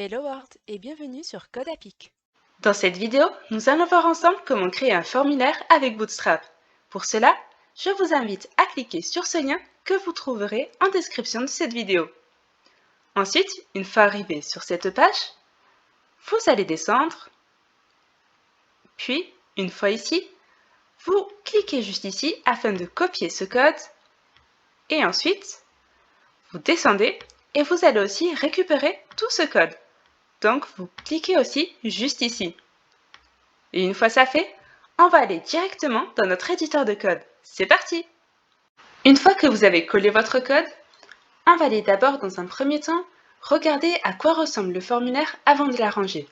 Hello World et bienvenue sur Codapic. Dans cette vidéo, nous allons voir ensemble comment créer un formulaire avec Bootstrap. Pour cela, je vous invite à cliquer sur ce lien que vous trouverez en description de cette vidéo. Ensuite, une fois arrivé sur cette page, vous allez descendre, puis, une fois ici, vous cliquez juste ici afin de copier ce code et ensuite, vous descendez et vous allez aussi récupérer tout ce code. Donc, vous cliquez aussi juste ici. Et une fois ça fait, on va aller directement dans notre éditeur de code. C'est parti! Une fois que vous avez collé votre code, on va aller d'abord dans un premier temps regarder à quoi ressemble le formulaire avant de l'arranger.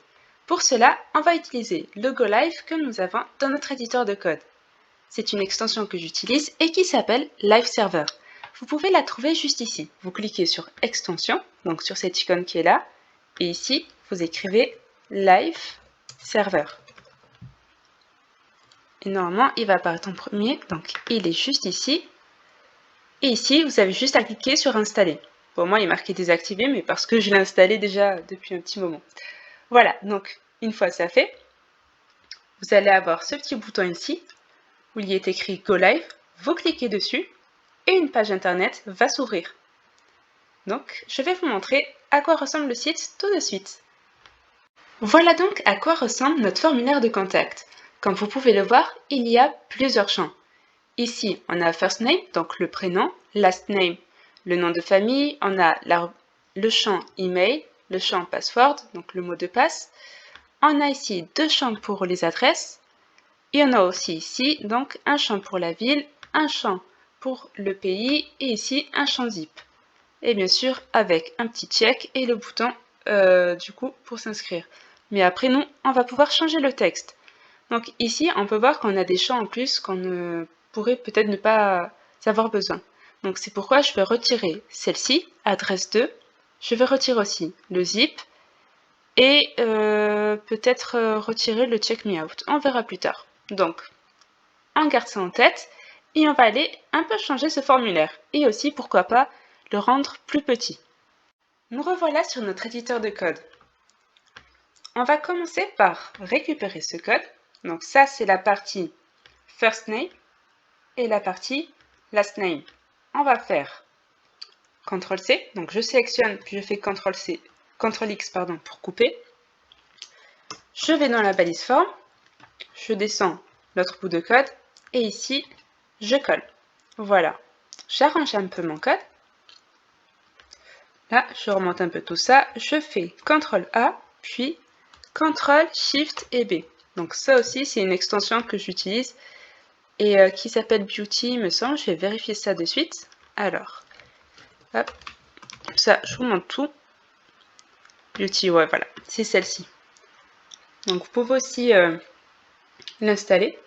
Pour cela, on va utiliser le GoLive que nous avons dans notre éditeur de code. C'est une extension que j'utilise et qui s'appelle Live Server. Vous pouvez la trouver juste ici. Vous cliquez sur Extension, donc sur cette icône qui est là, et ici, vous écrivez Live Server. Et normalement, il va apparaître en premier, donc il est juste ici. Et ici, vous avez juste à cliquer sur Installer. Pour moi, il est marqué désactivé, mais parce que je l'ai installé déjà depuis un petit moment. Voilà, donc une fois ça fait, vous allez avoir ce petit bouton ici, où il est écrit Go Live. Vous cliquez dessus, et une page internet va s'ouvrir. Donc, je vais vous montrer à quoi ressemble le site tout de suite. Voilà donc à quoi ressemble notre formulaire de contact. Comme vous pouvez le voir, il y a plusieurs champs. Ici, on a first name, donc le prénom, last name, le nom de famille, on a le champ email, le champ password, donc le mot de passe. On a ici deux champs pour les adresses. Et on a aussi ici donc un champ pour la ville, un champ pour le pays et ici un champ zip. Et bien sûr avec un petit check et le bouton du coup pour s'inscrire. Mais après nous, on va pouvoir changer le texte. Donc ici, on peut voir qu'on a des champs en plus qu'on ne pourrait peut-être ne pas avoir besoin. Donc c'est pourquoi je vais retirer celle-ci, adresse 2. Je vais retirer aussi le zip et peut-être retirer le check me out. On verra plus tard. Donc, on garde ça en tête et on va aller un peu changer ce formulaire et aussi, pourquoi pas, le rendre plus petit. Nous revoilà sur notre éditeur de code. On va commencer par récupérer ce code. Donc ça, c'est la partie first name et la partie last name. On va faire CTRL-C. Donc je sélectionne, puis je fais CTRL-C, CTRL-X pour couper. Je vais dans la balise forme. Je descends l'autre bout de code. Et ici, je colle. Voilà. J'arrange un peu mon code. Là, je remonte un peu tout ça. Je fais CTRL-A, puis CTRL, SHIFT et B. Donc ça aussi, c'est une extension que j'utilise et qui s'appelle Beauty, il me semble. Je vais vérifier ça de suite. Alors, hop, ça, je vous montre tout. Beauty, ouais, voilà, c'est celle-ci. Donc vous pouvez aussi l'installer.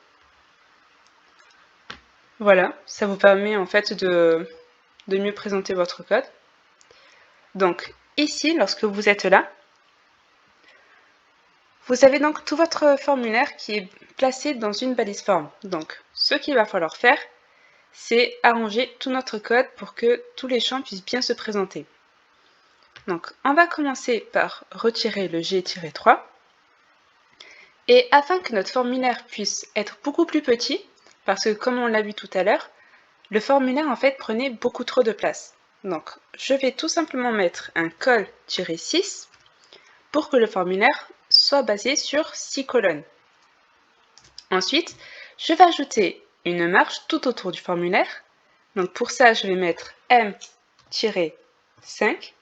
Voilà, ça vous permet en fait de mieux présenter votre code. Donc ici, lorsque vous êtes là, vous avez donc tout votre formulaire qui est placé dans une balise forme. Donc, ce qu'il va falloir faire, c'est arranger tout notre code pour que tous les champs puissent bien se présenter. Donc, on va commencer par retirer le G-3. Et afin que notre formulaire puisse être beaucoup plus petit, parce que comme on l'a vu tout à l'heure, le formulaire en fait prenait beaucoup trop de place. Donc, je vais tout simplement mettre un col-6 pour que le formulaire soit basé sur 6 colonnes. Ensuite, je vais ajouter une marge tout autour du formulaire. Donc pour ça, je vais mettre M-5.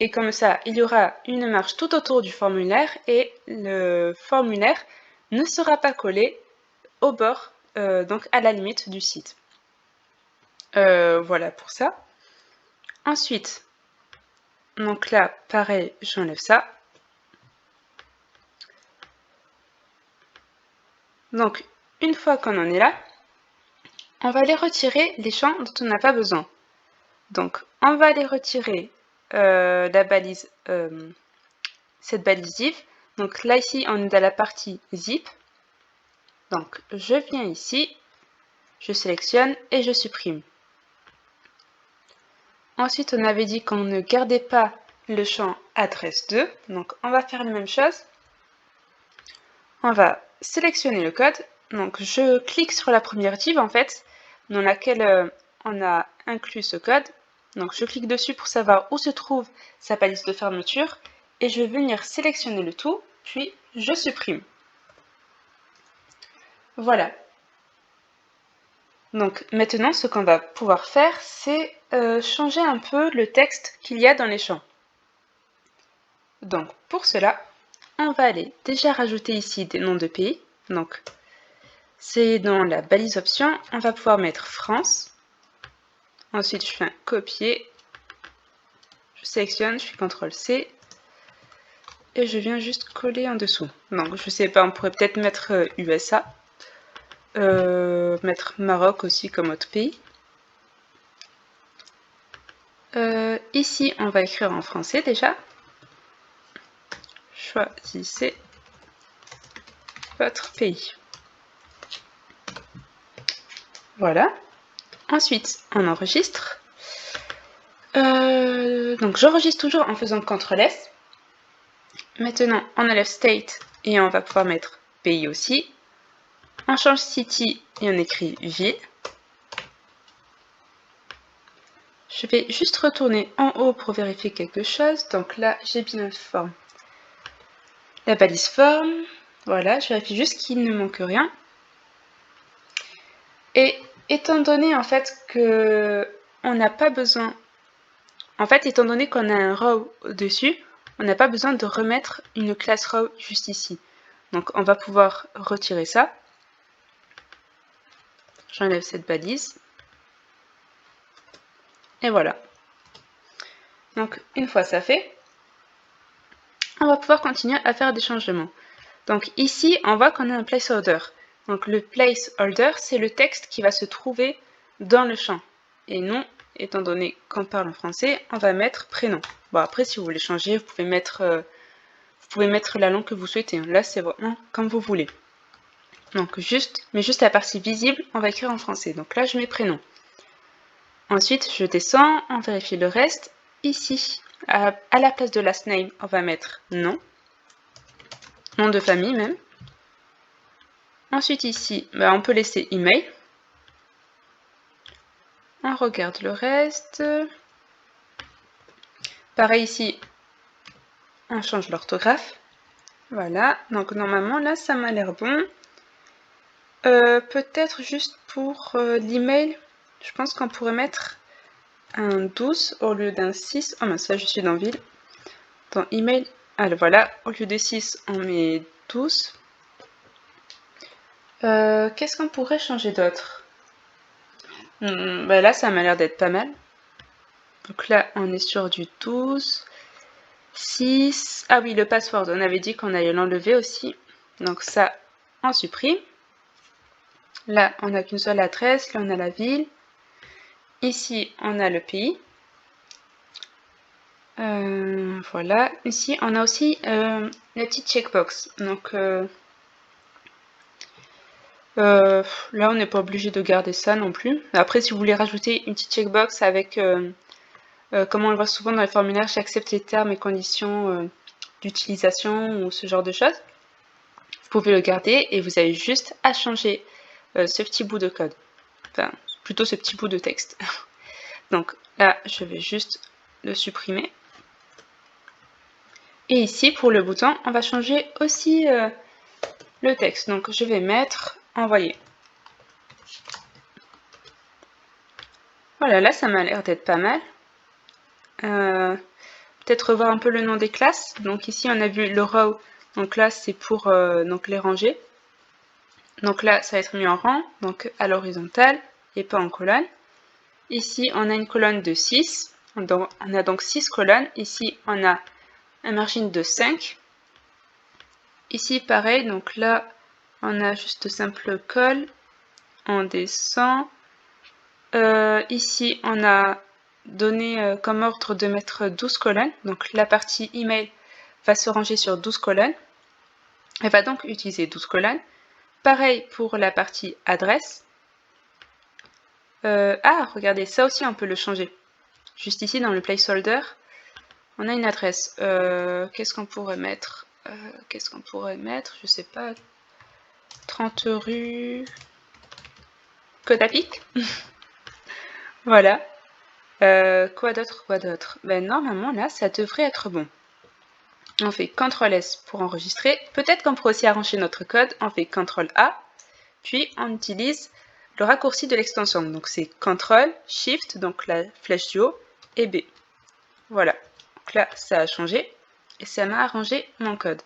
Et comme ça, il y aura une marge tout autour du formulaire et le formulaire ne sera pas collé au bord, donc à la limite du site. Voilà pour ça. Ensuite, donc là, pareil, j'enlève ça. Donc, une fois qu'on en est là, on va aller retirer les champs dont on n'a pas besoin. Donc, on va aller retirer la balise, cette balise zip. Donc là, ici, on est dans la partie zip. Donc, je viens ici, je sélectionne et je supprime. Ensuite, on avait dit qu'on ne gardait pas le champ adresse 2. Donc on va faire la même chose. On va sélectionner le code. Donc je clique sur la première div en fait, dans laquelle on a inclus ce code. Donc je clique dessus pour savoir où se trouve sa balise de fermeture et je vais venir sélectionner le tout, puis je supprime. Voilà. Donc maintenant ce qu'on va pouvoir faire, c'est changer un peu le texte qu'il y a dans les champs. Donc pour cela, on va aller déjà rajouter ici des noms de pays. Donc c'est dans la balise option, on va pouvoir mettre France. Ensuite, je fais un copier, je sélectionne, je fais CTRL-C et je viens juste coller en dessous. Donc, je sais pas, on pourrait peut-être mettre USA, mettre Maroc aussi comme autre pays. Ici, on va écrire en français déjà. Choisissez votre pays. Voilà. Ensuite, on enregistre. Donc, j'enregistre toujours en faisant CTRL-S. Maintenant, on enlève state et on va pouvoir mettre pays aussi. On change city et on écrit ville. Je vais juste retourner en haut pour vérifier quelque chose. Donc là, j'ai bien la balise forme. Voilà, je vérifie juste qu'il ne manque rien. Et étant donné en fait que on n'a pas besoin, étant donné qu'on a un row au-dessus, on n'a pas besoin de remettre une classe row juste ici. Donc on va pouvoir retirer ça. J'enlève cette balise. Et voilà. Donc une fois ça fait, on va pouvoir continuer à faire des changements. Donc ici, on voit qu'on a un placeholder. Donc le placeholder, c'est le texte qui va se trouver dans le champ. Et non, étant donné qu'on parle en français, on va mettre prénom. Bon, après, si vous voulez changer, vous pouvez mettre la langue que vous souhaitez. Là, c'est vraiment comme vous voulez. Donc juste la partie visible, on va écrire en français. Donc là, je mets prénom. Ensuite, je descends, on vérifie le reste. Ici, à la place de last name, on va mettre nom. Nom de famille même. Ensuite ici, on peut laisser email. On regarde le reste. Pareil ici, on change l'orthographe. Voilà, donc normalement là ça m'a l'air bon. Peut-être juste pour l'email, je pense qu'on pourrait mettre un 12 au lieu d'un 6. Oh mince, là je suis dans ville. Dans email, alors voilà, au lieu de 6, on met 12. Qu'est-ce qu'on pourrait changer d'autre? Là ça m'a l'air d'être pas mal. Donc là on est sur du 12. 6. Ah oui, le password, on avait dit qu'on allait l'enlever aussi. Donc ça, on supprime. Là, on n'a qu'une seule adresse. Là, on a la ville. Ici, on a le pays. Voilà. Ici, on a aussi la petite checkbox. Donc là, on n'est pas obligé de garder ça non plus. Après, si vous voulez rajouter une petite checkbox avec, comme on le voit souvent dans les formulaires, j'accepte les termes et conditions d'utilisation ou ce genre de choses, vous pouvez le garder et vous avez juste à changer ce petit bout de code. Enfin, plutôt ce petit bout de texte. Donc là, je vais juste le supprimer. Et ici, pour le bouton, on va changer aussi le texte. Donc je vais mettre envoyer. Voilà, là, ça m'a l'air d'être pas mal. Peut-être revoir un peu le nom des classes. Donc ici, on a vu le row. Donc là, c'est pour donc les ranger. Donc là, ça va être mis en rang, donc à l'horizontale et pas en colonne. Ici, on a une colonne de 6. On a donc 6 colonnes. Ici, on a un margin de 5. Ici, pareil. Donc là, on a juste simple col. On descend. Ici, on a donné comme ordre de mettre 12 colonnes. Donc la partie email va se ranger sur 12 colonnes. Elle va donc utiliser 12 colonnes. Pareil pour la partie adresse. Regardez, ça aussi on peut le changer. Juste ici dans le placeholder, On a une adresse. Qu'est-ce qu'on pourrait mettre? Je sais pas. 30 rue Cotapic. Voilà. Quoi d'autre? Ben, normalement, là, ça devrait être bon. On fait CTRL-S pour enregistrer. Peut-être qu'on pourrait aussi arranger notre code. On fait CTRL-A. Puis, on utilise le raccourci de l'extension. Donc, c'est CTRL, SHIFT, donc la flèche du haut, et B. Voilà. Donc là, ça a changé. Et ça m'a arrangé mon code.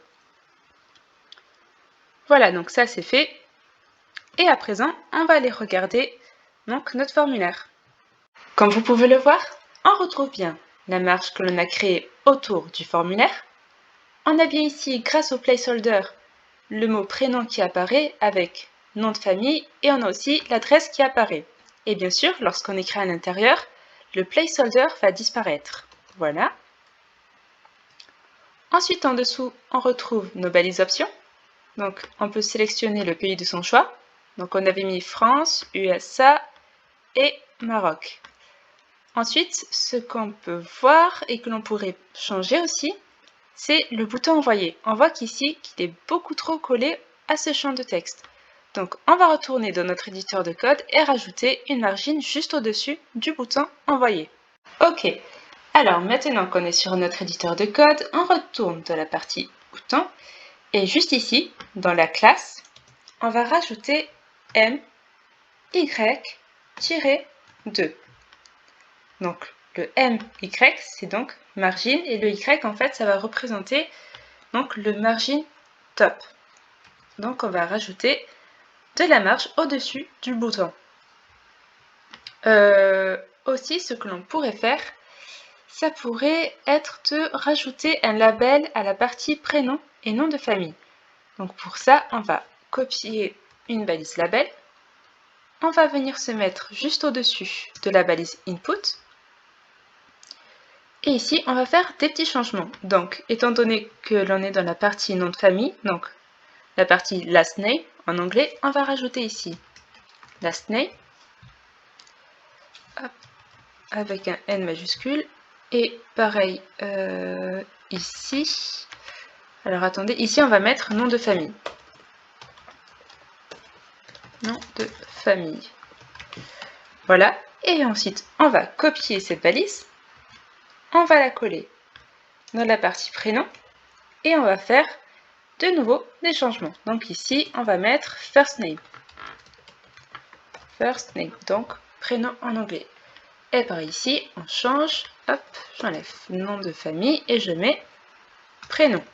Voilà, donc ça, c'est fait. Et à présent, on va aller regarder donc, notre formulaire. Comme vous pouvez le voir, on retrouve bien la marge que l'on a créée autour du formulaire. On a bien ici, grâce au placeholder, le mot prénom qui apparaît avec nom de famille et on a aussi l'adresse qui apparaît. Et bien sûr, lorsqu'on écrit à l'intérieur, le placeholder va disparaître. Voilà. Ensuite, en dessous, on retrouve nos balises options. Donc, on peut sélectionner le pays de son choix. Donc, on avait mis France, USA et Maroc. Ensuite, ce qu'on peut voir et que l'on pourrait changer aussi, c'est le bouton envoyer. On voit qu'ici, qu'il est beaucoup trop collé à ce champ de texte. Donc, on va retourner dans notre éditeur de code et rajouter une margine juste au-dessus du bouton envoyer. Ok, alors maintenant qu'on est sur notre éditeur de code, on retourne dans la partie bouton et juste ici, dans la classe, on va rajouter my-2. Donc, le MY, c'est donc margin, et le Y, en fait, ça va représenter donc le margin top. Donc, on va rajouter de la marge au-dessus du bouton. Aussi, ce que l'on pourrait faire, ça pourrait être de rajouter un label à la partie prénom et nom de famille. Donc, pour ça, on va copier une balise label. On va venir se mettre juste au-dessus de la balise input. Et ici, on va faire des petits changements. Donc, étant donné que l'on est dans la partie nom de famille, donc la partie last name en anglais, on va rajouter ici last name hop, avec un N majuscule. Et pareil ici. Alors attendez, ici on va mettre nom de famille. Nom de famille. Voilà. Et ensuite, on va copier cette balise. On va la coller dans la partie prénom. Et on va faire de nouveau des changements. Donc ici, on va mettre first name. First name, donc prénom en anglais. Et par ici, on change, hop, j'enlève nom de famille et je mets prénom.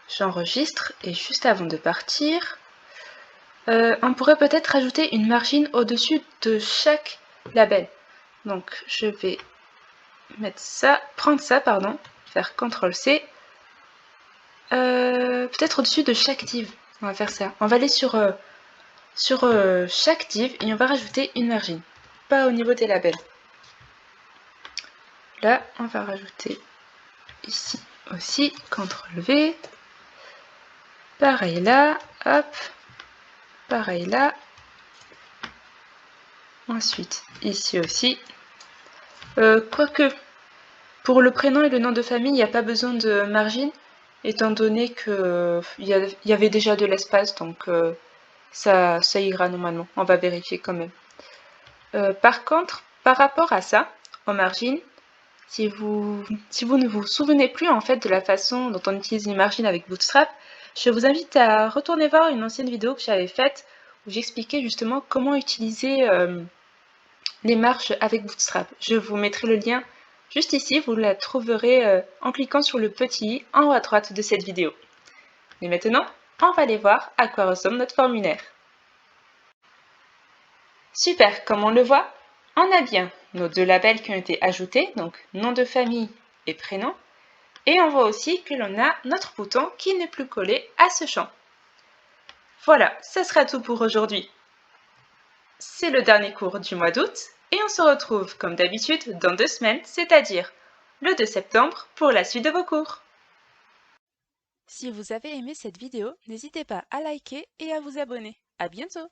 J'enregistre et juste avant de partir, on pourrait peut-être rajouter une margine au-dessus de chaque label. Donc je vais mettre ça, faire CTRL-C, peut-être au-dessus de chaque div. On va faire ça. On va aller sur chaque div et on va rajouter une margine, pas au niveau des labels. Là, on va rajouter ici aussi, CTRL-V, pareil là, hop, pareil là, ensuite ici aussi. Quoique, pour le prénom et le nom de famille, il n'y a pas besoin de margine, étant donné qu'il y avait déjà de l'espace, donc ça ira normalement, on va vérifier quand même. Par contre, par rapport à ça, en margine, si vous ne vous souvenez plus en fait de la façon dont on utilise les margines avec Bootstrap, je vous invite à retourner voir une ancienne vidéo que j'avais faite où j'expliquais justement comment utiliser les marges avec Bootstrap. Je vous mettrai le lien juste ici, vous la trouverez en cliquant sur le petit i en haut à droite de cette vidéo. Et maintenant, on va aller voir à quoi ressemble notre formulaire. Super, comme on le voit, on a bien nos deux labels qui ont été ajoutés, donc nom de famille et prénom. Et on voit aussi que l'on a notre bouton qui n'est plus collé à ce champ. Voilà, ce sera tout pour aujourd'hui. C'est le dernier cours du mois d'août et on se retrouve comme d'habitude dans 2 semaines, c'est-à-dire le 2 septembre pour la suite de vos cours. Si vous avez aimé cette vidéo, n'hésitez pas à liker et à vous abonner. À bientôt!